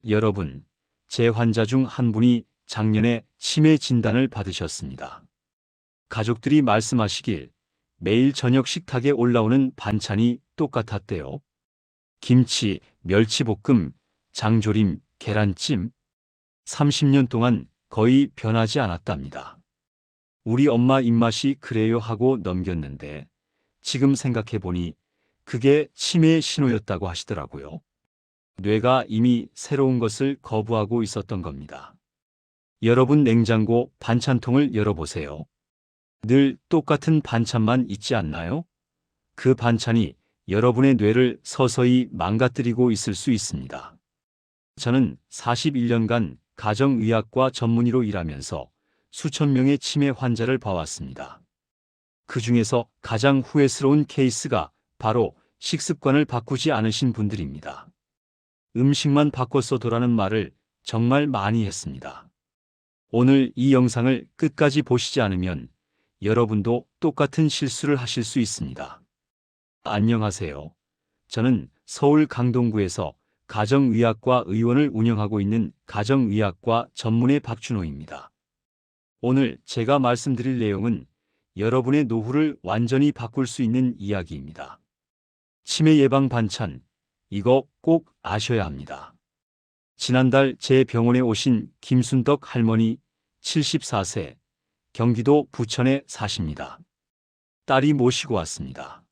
여러분, 제 환자 중 한 분이 작년에 치매 진단을 받으셨습니다. 가족들이 말씀하시길 매일 저녁 식탁에 올라오는 반찬이 똑같았대요. 김치, 멸치볶음, 장조림, 계란찜. 30년 동안 거의 변하지 않았답니다. 우리 엄마 입맛이 그래요 하고 넘겼는데 지금 생각해보니 그게 치매의 신호였다고 하시더라고요. 뇌가 이미 새로운 것을 거부하고 있었던 겁니다. 여러분 냉장고 반찬통을 열어보세요. 늘 똑같은 반찬만 있지 않나요? 그 반찬이 여러분의 뇌를 서서히 망가뜨리고 있을 수 있습니다. 저는 41년간 가정의학과 전문의로 일하면서 수천 명의 치매 환자를 봐왔습니다. 그 중에서 가장 후회스러운 케이스가 바로 식습관을 바꾸지 않으신 분들입니다. 음식만 바꿨어도라는 말을 정말 많이 했습니다. 오늘 이 영상을 끝까지 보시지 않으면 여러분도 똑같은 실수를 하실 수 있습니다. 안녕하세요. 저는 서울 강동구에서 가정의학과 의원을 운영하고 있는 가정의학과 전문의 박준호입니다. 오늘 제가 말씀드릴 내용은 여러분의 노후를 완전히 바꿀 수 있는 이야기입니다. 치매 예방 반찬, 이거 꼭 아셔야 합니다. 지난달 제 병원에 오신 김순덕 할머니 74세, 경기도 부천에 사십니다. 딸이 모시고 왔습니다.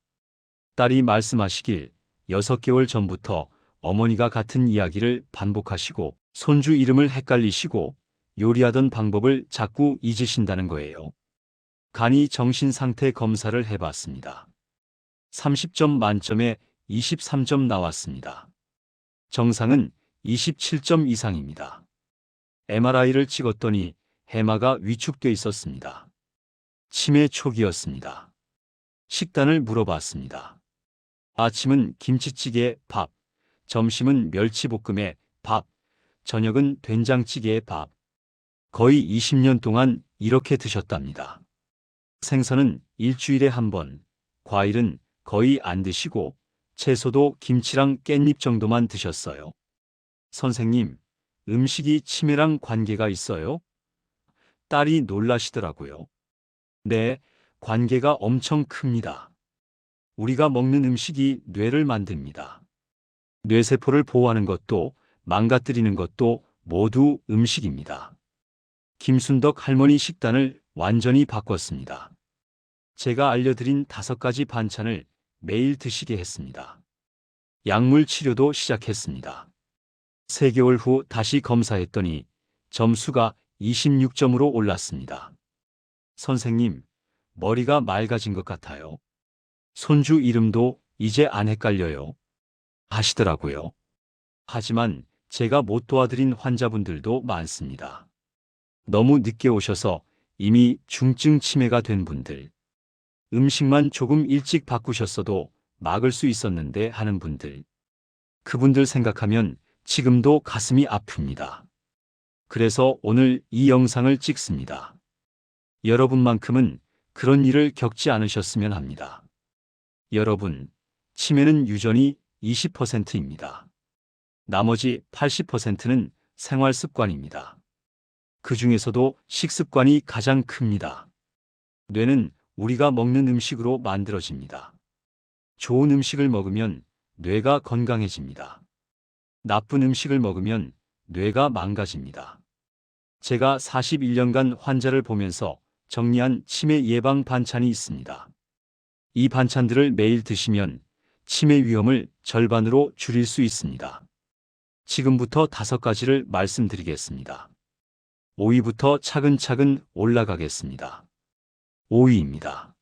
딸이 말씀하시길 6개월 전부터 어머니가 같은 이야기를 반복하시고 손주 이름을 헷갈리시고 요리하던 방법을 자꾸 잊으신다는 거예요. 간이 정신상태 검사를 해봤습니다. 30점 만점에 23점 나왔습니다. 정상은 27점 이상입니다. MRI를 찍었더니 해마가 위축돼 있었습니다. 치매 초기였습니다. 식단을 물어봤습니다. 아침은 김치찌개에 밥, 점심은 멸치볶음에 밥, 저녁은 된장찌개에 밥. 거의 20년 동안 이렇게 드셨답니다. 생선은 일주일에 한 번, 과일은 거의 안 드시고 채소도 김치랑 깻잎 정도만 드셨어요. 선생님, 음식이 치매랑 관계가 있어요? 딸이 놀라시더라고요. 네, 관계가 엄청 큽니다. 우리가 먹는 음식이 뇌를 만듭니다. 뇌세포를 보호하는 것도 망가뜨리는 것도 모두 음식입니다. 김순덕 할머니 식단을 완전히 바꿨습니다. 제가 알려드린 5가지 반찬을 매일 드시게 했습니다. 약물 치료도 시작했습니다. 3개월 후 다시 검사했더니 점수가 26점으로 올랐습니다. 선생님, 머리가 맑아진 것 같아요. 손주 이름도 이제 안 헷갈려요. 하시더라고요. 하지만 제가 못 도와드린 환자분들도 많습니다. 너무 늦게 오셔서 이미 중증 치매가 된 분들, 음식만 조금 일찍 바꾸셨어도 막을 수 있었는데 하는 분들, 그분들 생각하면 지금도 가슴이 아픕니다. 그래서 오늘 이 영상을 찍습니다. 여러분만큼은 그런 일을 겪지 않으셨으면 합니다. 여러분, 치매는 유전이 20%입니다. 나머지 80%는 생활 습관입니다. 그 중에서도 식습관이 가장 큽니다. 뇌는 우리가 먹는 음식으로 만들어집니다. 좋은 음식을 먹으면 뇌가 건강해집니다. 나쁜 음식을 먹으면 뇌가 망가집니다. 제가 41년간 환자를 보면서 정리한 치매 예방 반찬이 있습니다. 이 반찬들을 매일 드시면 치매 위험을 절반으로 줄일 수 있습니다. 지금부터 5가지를 말씀드리겠습니다. 5위부터 차근차근 올라가겠습니다. 5위입니다.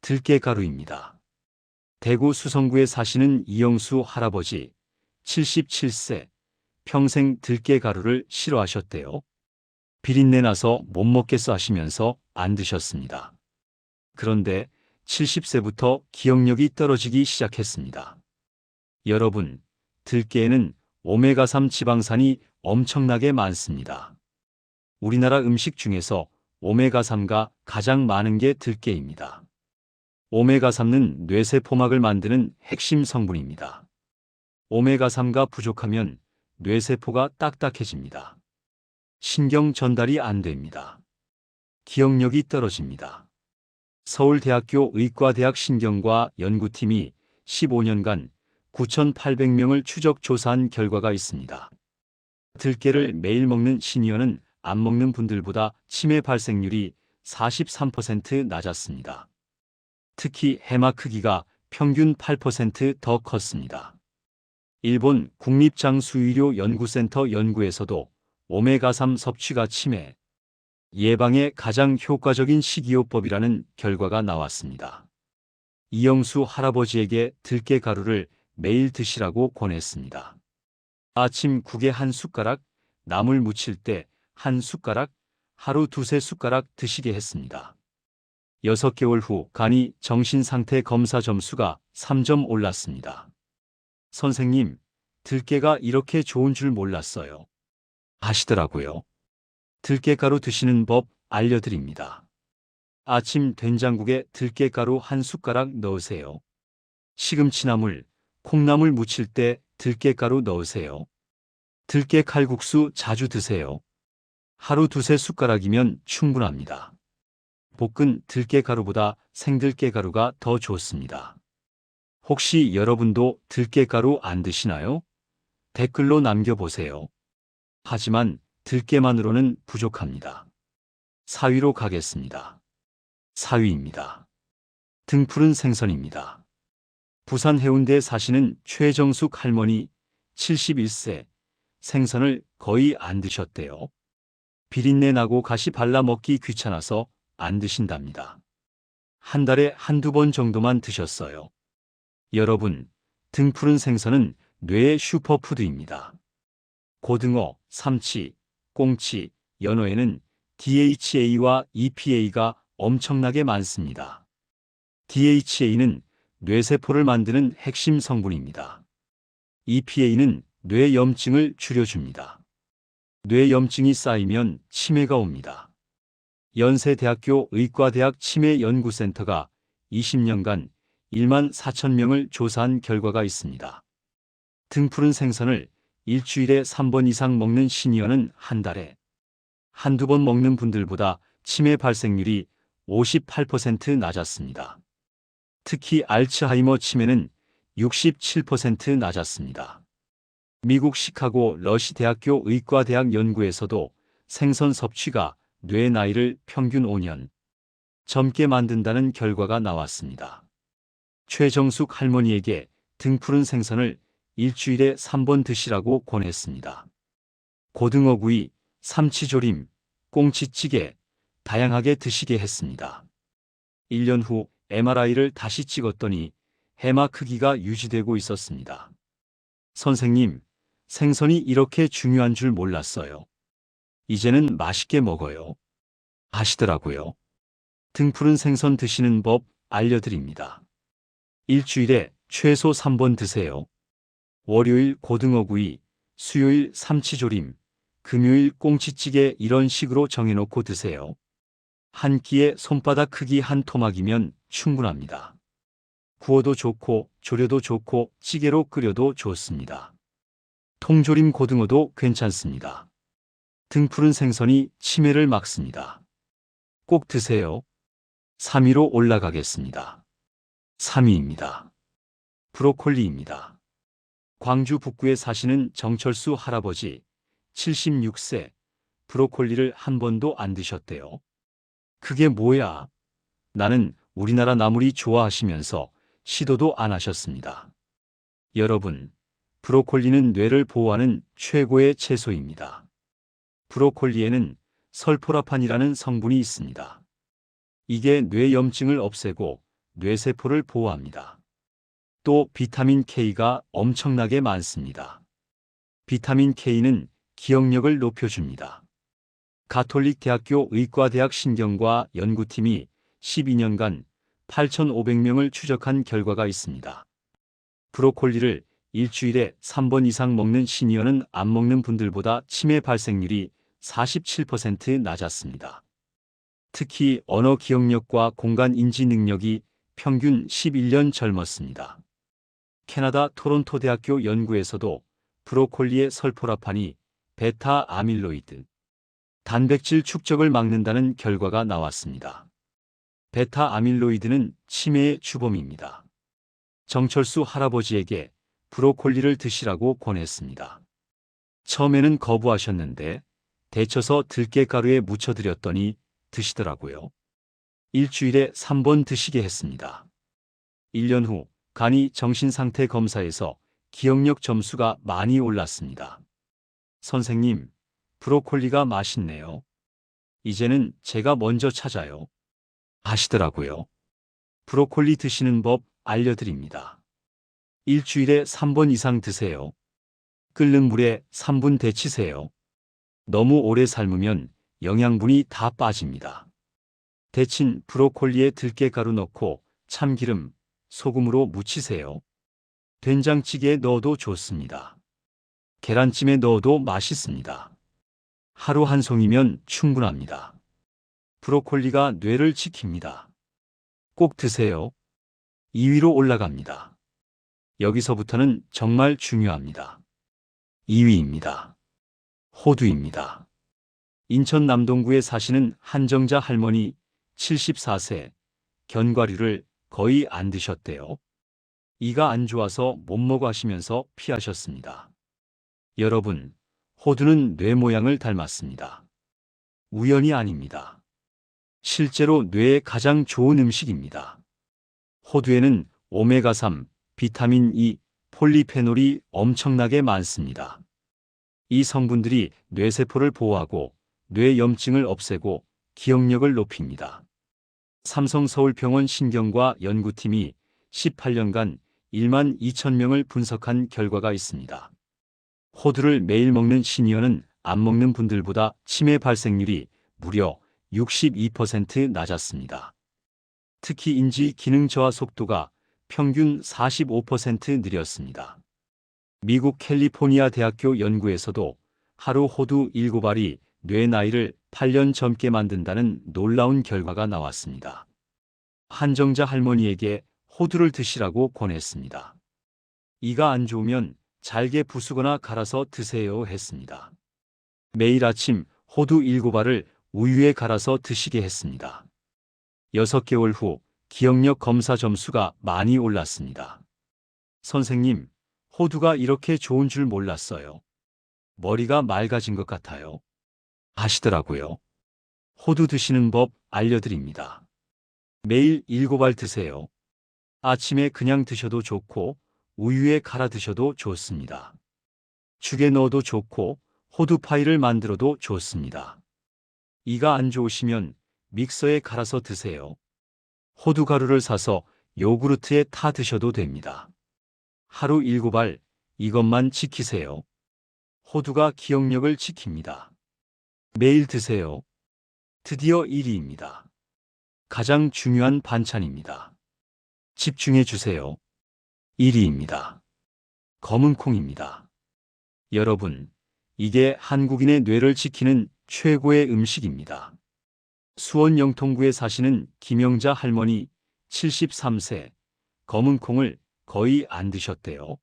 들깨가루입니다. 대구 수성구에 사시는 이영수 할아버지 77세, 평생 들깨가루를 싫어하셨대요. 비린내 나서 못 먹겠어 하시면서 안 드셨습니다. 그런데 70세부터 기억력이 떨어지기 시작했습니다. 여러분, 들깨에는 오메가3 지방산이 엄청나게 많습니다. 우리나라 음식 중에서 오메가3가 가장 많은 게 들깨입니다. 오메가3는 뇌세포막을 만드는 핵심 성분입니다. 오메가3가 부족하면 뇌세포가 딱딱해집니다. 신경 전달이 안 됩니다. 기억력이 떨어집니다. 서울대학교 의과대학 신경과 연구팀이 15년간 9,800명을 추적 조사한 결과가 있습니다. 들깨를 매일 먹는 시니어는 안 먹는 분들보다 치매 발생률이 43% 낮았습니다. 특히 해마 크기가 평균 8% 더 컸습니다. 일본 국립장수의료연구센터 연구에서도 오메가3 섭취가 치매 예방에 가장 효과적인 식이요법이라는 결과가 나왔습니다. 이영수 할아버지에게 들깨가루를 매일 드시라고 권했습니다. 아침 국에 한 숟가락, 나물 무칠 때 한 숟가락, 하루 2~3숟가락 드시게 했습니다. 6개월 후 간이 정신상태 검사 점수가 3점 올랐습니다. 선생님, 들깨가 이렇게 좋은 줄 몰랐어요. 하시더라고요. 들깨가루 드시는 법 알려드립니다. 아침 된장국에 들깨가루 한 숟가락 넣으세요. 시금치나물, 콩나물 무칠 때 들깨가루 넣으세요. 들깨 칼국수 자주 드세요. 하루 2~3숟가락이면 충분합니다. 볶은 들깨가루보다 생들깨가루가 더 좋습니다. 혹시 여러분도 들깨가루 안 드시나요? 댓글로 남겨보세요. 하지만 들깨만으로는 부족합니다. 4위로 가겠습니다. 4위입니다. 등푸른 생선입니다. 부산 해운대에 사시는 최정숙 할머니 71세, 생선을 거의 안 드셨대요. 비린내 나고 가시 발라 먹기 귀찮아서 안 드신답니다. 한 달에 한두 번 정도만 드셨어요. 여러분, 등푸른 생선은 뇌의 슈퍼푸드입니다. 고등어, 삼치, 꽁치, 연어에는 DHA와 EPA가 엄청나게 많습니다. DHA는 뇌세포를 만드는 핵심 성분입니다. EPA는 뇌염증을 줄여줍니다. 뇌염증이 쌓이면 치매가 옵니다. 연세대학교 의과대학 치매연구센터가 20년간 14,000명을 조사한 결과가 있습니다. 등푸른 생선을 일주일에 3번 이상 먹는 시니어는 한 달에 한두 번 먹는 분들보다 치매 발생률이 58% 낮았습니다. 특히 알츠하이머 치매는 67% 낮았습니다. 미국 시카고 러시 대학교 의과대학 연구에서도 생선 섭취가 뇌 나이를 평균 5년 젊게 만든다는 결과가 나왔습니다. 최정숙 할머니에게 등푸른 생선을 일주일에 3번 드시라고 권했습니다. 고등어구이, 삼치조림, 꽁치찌개 다양하게 드시게 했습니다. 1년 후 MRI를 다시 찍었더니 해마 크기가 유지되고 있었습니다. 선생님, 생선이 이렇게 중요한 줄 몰랐어요. 이제는 맛있게 먹어요. 하시더라고요. 등푸른 생선 드시는 법 알려드립니다. 일주일에 최소 3번 드세요. 월요일 고등어구이, 수요일 삼치조림, 금요일 꽁치찌개 이런 식으로 정해놓고 드세요. 한 끼에 손바닥 크기 한 토막이면 충분합니다. 구워도 좋고 졸여도 좋고 찌개로 끓여도 좋습니다. 통조림 고등어도 괜찮습니다. 등푸른 생선이 치매를 막습니다. 꼭 드세요. 3위로 올라가겠습니다. 3위입니다. 브로콜리입니다. 광주 북구에 사시는 정철수 할아버지 76세, 브로콜리를 한 번도 안 드셨대요. 그게 뭐야? 나는 우리나라 나물이 좋아하시면서 시도도 안 하셨습니다. 여러분, 브로콜리는 뇌를 보호하는 최고의 채소입니다. 브로콜리에는 설포라판이라는 성분이 있습니다. 이게 뇌염증을 없애고 뇌세포를 보호합니다. 또 비타민 K가 엄청나게 많습니다. 비타민 K는 기억력을 높여줍니다. 가톨릭 대학교 의과대학 신경과 연구팀이 12년간 8,500명을 추적한 결과가 있습니다. 브로콜리를 일주일에 3번 이상 먹는 시니어는 안 먹는 분들보다 치매 발생률이 47% 낮았습니다. 특히 언어 기억력과 공간 인지 능력이 평균 11년 젊었습니다. 캐나다 토론토 대학교 연구에서도 브로콜리의 설포라판이 베타 아밀로이드, 단백질 축적을 막는다는 결과가 나왔습니다. 베타 아밀로이드는 치매의 주범입니다. 정철수 할아버지에게 브로콜리를 드시라고 권했습니다. 처음에는 거부하셨는데 데쳐서 들깨가루에 묻혀드렸더니 드시더라고요. 일주일에 3번 드시게 했습니다. 1년 후 간이 정신상태 검사에서 기억력 점수가 많이 올랐습니다. 선생님, 브로콜리가 맛있네요. 이제는 제가 먼저 찾아요. 하시더라고요. 브로콜리 드시는 법 알려드립니다. 일주일에 3번 이상 드세요. 끓는 물에 3분 데치세요. 너무 오래 삶으면 영양분이 다 빠집니다. 데친 브로콜리에 들깨가루 넣고 참기름, 소금으로 무치세요. 된장찌개에 넣어도 좋습니다. 계란찜에 넣어도 맛있습니다. 하루 한 송이면 충분합니다. 브로콜리가 뇌를 지킵니다. 꼭 드세요. 2위로 올라갑니다. 여기서부터는 정말 중요합니다. 2위입니다. 호두입니다. 인천 남동구에 사시는 한정자 할머니 74세, 견과류를 거의 안 드셨대요. 이가 안 좋아서 못 먹어 하시면서 피하셨습니다. 여러분, 호두는 뇌 모양을 닮았습니다. 우연이 아닙니다. 실제로 뇌에 가장 좋은 음식입니다. 호두에는 오메가3, 비타민 E, 폴리페놀이 엄청나게 많습니다. 이 성분들이 뇌세포를 보호하고 뇌염증을 없애고 기억력을 높입니다. 삼성서울병원 신경과 연구팀이 18년간 1만 2천 명을 분석한 결과가 있습니다. 호두를 매일 먹는 시니어는 안 먹는 분들보다 치매 발생률이 무려 62% 낮았습니다. 특히 인지 기능 저하 속도가 평균 45% 느렸습니다. 미국 캘리포니아 대학교 연구에서도 하루 호두 7알이 뇌 나이를 8년 젊게 만든다는 놀라운 결과가 나왔습니다. 한정자 할머니에게 호두를 드시라고 권했습니다. 이가 안 좋으면 잘게 부수거나 갈아서 드세요 했습니다. 매일 아침 호두 7알을 우유에 갈아서 드시게 했습니다. 6개월 후 기억력 검사 점수가 많이 올랐습니다. 선생님, 호두가 이렇게 좋은 줄 몰랐어요. 머리가 맑아진 것 같아요. 하시더라고요. 호두 드시는 법 알려드립니다. 매일 7알 드세요. 아침에 그냥 드셔도 좋고 우유에 갈아 드셔도 좋습니다. 죽에 넣어도 좋고 호두파이를 만들어도 좋습니다. 이가 안 좋으시면 믹서에 갈아서 드세요. 호두가루를 사서 요구르트에 타 드셔도 됩니다. 하루 7알, 이것만 지키세요. 호두가 기억력을 지킵니다. 매일 드세요. 드디어 1위입니다. 가장 중요한 반찬입니다. 집중해 주세요. 1위입니다. 검은콩입니다. 여러분, 이게 한국인의 뇌를 지키는 최고의 음식입니다. 수원 영통구에 사시는 김영자 할머니 73세, 검은콩을 거의 안 드셨대요.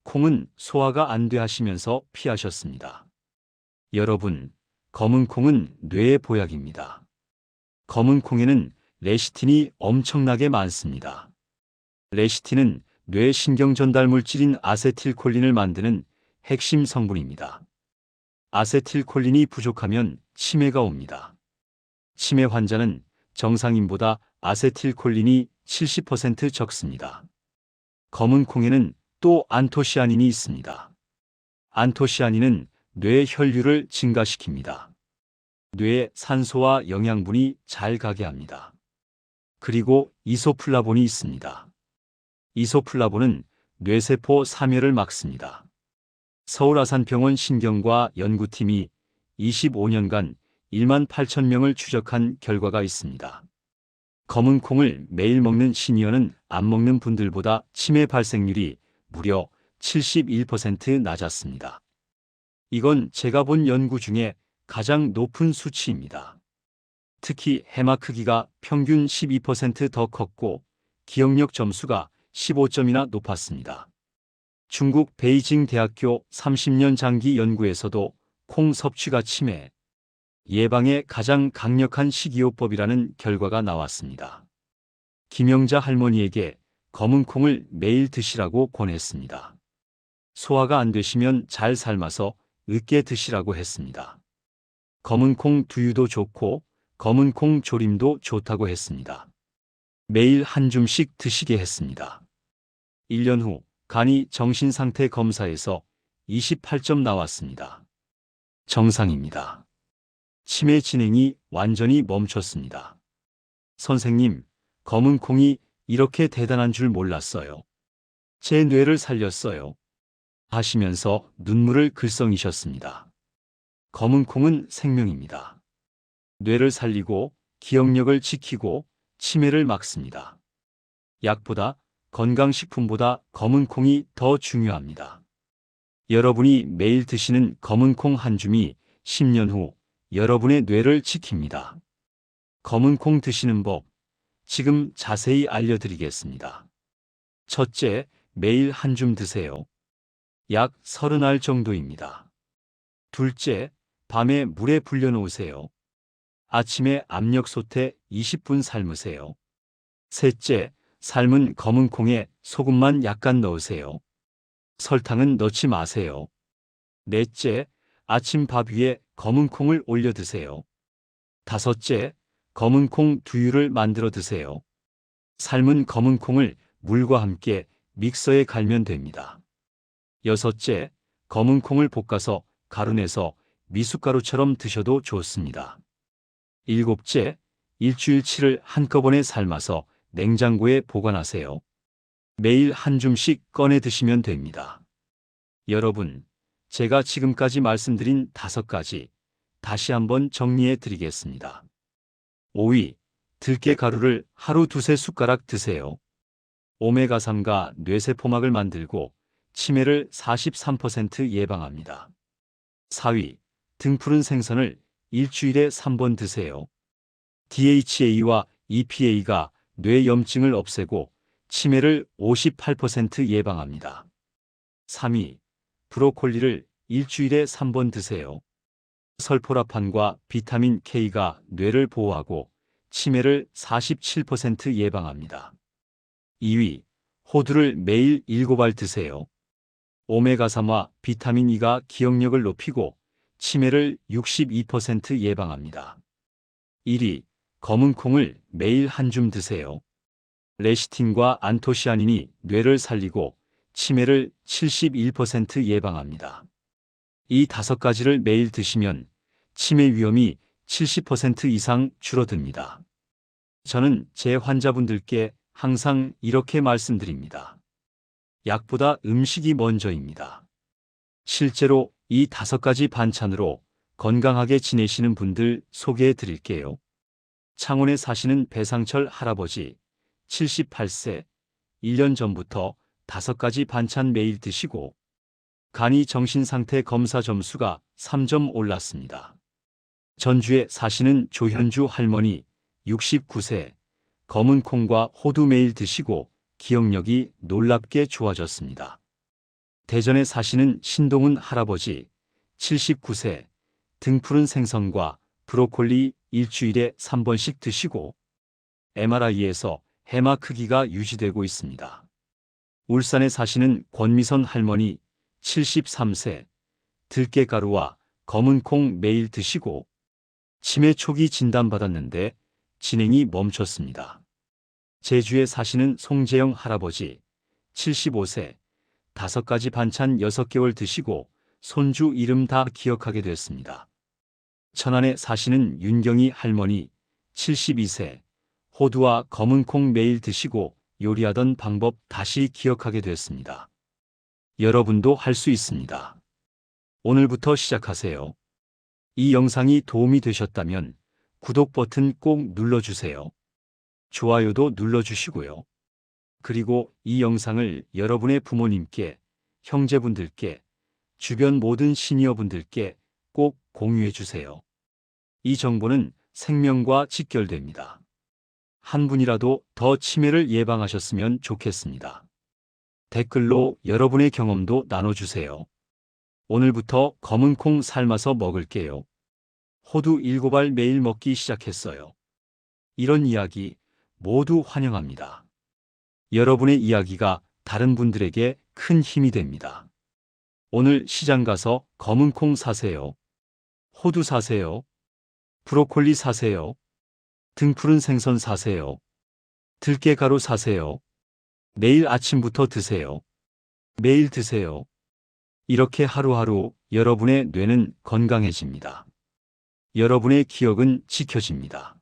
콩은 소화가 안 돼 하시면서 피하셨습니다. 여러분, 검은콩은 뇌의 보약입니다. 검은콩에는 레시틴이 엄청나게 많습니다. 레시틴은 뇌 신경전달 물질인 아세틸콜린을 만드는 핵심 성분입니다. 아세틸콜린이 부족하면 치매가 옵니다. 치매 환자는 정상인보다 아세틸콜린이 70% 적습니다. 검은콩에는 또 안토시아닌이 있습니다. 안토시아닌은 뇌 혈류를 증가시킵니다. 뇌에 산소와 영양분이 잘 가게 합니다. 그리고 이소플라본이 있습니다. 이소플라본은 뇌세포 사멸을 막습니다. 서울 아산병원 신경과 연구팀이 25년간 1만 8천 명을 추적한 결과가 있습니다. 검은 콩을 매일 먹는 시니어는 안 먹는 분들보다 치매 발생률이 무려 71% 낮았습니다. 이건 제가 본 연구 중에 가장 높은 수치입니다. 특히 해마 크기가 평균 12% 더 컸고 기억력 점수가 15점이나 높았습니다. 중국 베이징 대학교 30년 장기 연구에서도 콩 섭취가 치매 예방에 가장 강력한 식이요법이라는 결과가 나왔습니다. 김영자 할머니에게 검은 콩을 매일 드시라고 권했습니다. 소화가 안 되시면 잘 삶아서 으깨 드시라고 했습니다. 검은 콩 두유도 좋고 검은 콩 조림도 좋다고 했습니다. 매일 한 줌씩 드시게 했습니다. 1년 후 간이 정신상태 검사에서 28점 나왔습니다. 정상입니다. 치매 진행이 완전히 멈췄습니다. 선생님, 검은 콩이 이렇게 대단한 줄 몰랐어요. 제 뇌를 살렸어요. 하시면서 눈물을 글썽이셨습니다. 검은 콩은 생명입니다. 뇌를 살리고 기억력을 지키고 치매를 막습니다. 약보다 건강식품보다 검은 콩이 더 중요합니다. 여러분이 매일 드시는 검은 콩 한 줌이 10년 후 여러분의 뇌를 지킵니다. 검은 콩 드시는 법, 지금 자세히 알려드리겠습니다. 첫째, 매일 한 줌 드세요. 약 30알 정도입니다. 둘째, 밤에 물에 불려놓으세요. 아침에 압력솥에 20분 삶으세요. 셋째, 삶은 검은 콩에 소금만 약간 넣으세요. 설탕은 넣지 마세요. 넷째, 아침 밥 위에 검은 콩을 올려 드세요. 다섯째, 검은 콩 두유를 만들어 드세요. 삶은 검은 콩을 물과 함께 믹서에 갈면 됩니다. 여섯째, 검은 콩을 볶아서 가루 내서 미숫가루처럼 드셔도 좋습니다. 일곱째, 일주일치를 한꺼번에 삶아서 냉장고에 보관하세요. 매일 한 줌씩 꺼내 드시면 됩니다. 여러분, 제가 지금까지 말씀드린 5가지 다시 한번 정리해 드리겠습니다. 5위, 들깨가루를 하루 2~3 숟가락 드세요. 오메가3가 뇌세포막을 만들고 치매를 43% 예방합니다. 4위, 등푸른 생선을 일주일에 3번 드세요. DHA와 EPA가 뇌염증을 없애고 치매를 58% 예방합니다. 3위, 브로콜리를 일주일에 3번 드세요. 설포라판과 비타민 K가 뇌를 보호하고 치매를 47% 예방합니다. 2위, 호두를 매일 7알 드세요. 오메가3와 비타민 E가 기억력을 높이고 치매를 62% 예방합니다. 1위, 검은 콩을 매일 한 줌 드세요. 레시틴과 안토시아닌이 뇌를 살리고 치매를 71% 예방합니다. 이 5가지를 매일 드시면 치매 위험이 70% 이상 줄어듭니다. 저는 제 환자분들께 항상 이렇게 말씀드립니다. 약보다 음식이 먼저입니다. 실제로 이 5가지 반찬으로 건강하게 지내시는 분들 소개해 드릴게요. 창원에 사시는 배상철 할아버지, 78세, 1년 전부터 5가지 반찬 매일 드시고 간이 정신상태 검사 점수가 3점 올랐습니다. 전주에 사시는 조현주 할머니, 69세, 검은 콩과 호두 매일 드시고 기억력이 놀랍게 좋아졌습니다. 대전에 사시는 신동훈 할아버지, 79세, 등푸른 생선과 브로콜리 일주일에 3번씩 드시고 MRI에서 해마 크기가 유지되고 있습니다. 울산에 사시는 권미선 할머니, 73세, 들깨가루와 검은 콩 매일 드시고 치매 초기 진단받았는데 진행이 멈췄습니다. 제주에 사시는 송재영 할아버지, 75세, 5가지 반찬 6개월 드시고 손주 이름 다 기억하게 됐습니다. 천안에 사시는 윤경희 할머니, 72세, 호두와 검은 콩 매일 드시고 요리하던 방법 다시 기억하게 됐습니다. 여러분도 할 수 있습니다. 오늘부터 시작하세요. 이 영상이 도움이 되셨다면 구독 버튼 꼭 눌러주세요. 좋아요도 눌러주시고요. 그리고 이 영상을 여러분의 부모님께, 형제분들께, 주변 모든 시니어분들께 꼭 공유해 주세요. 이 정보는 생명과 직결됩니다. 한 분이라도 더 치매를 예방하셨으면 좋겠습니다. 댓글로 여러분의 경험도 나눠주세요. 오늘부터 검은 콩 삶아서 먹을게요. 호두 7알 매일 먹기 시작했어요. 이런 이야기 모두 환영합니다. 여러분의 이야기가 다른 분들에게 큰 힘이 됩니다. 오늘 시장 가서 검은 콩 사세요. 호두 사세요. 브로콜리 사세요. 등푸른 생선 사세요. 들깨가루 사세요. 내일 아침부터 드세요. 매일 드세요. 이렇게 하루하루 여러분의 뇌는 건강해집니다. 여러분의 기억은 지켜집니다.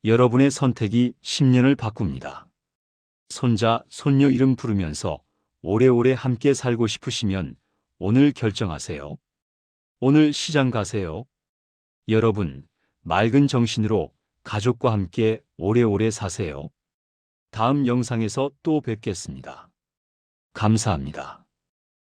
여러분의 선택이 10년을 바꿉니다. 손자, 손녀 이름 부르면서 오래오래 함께 살고 싶으시면 오늘 결정하세요. 오늘 시장 가세요. 여러분, 맑은 정신으로 가족과 함께 오래오래 사세요. 다음 영상에서 또 뵙겠습니다. 감사합니다.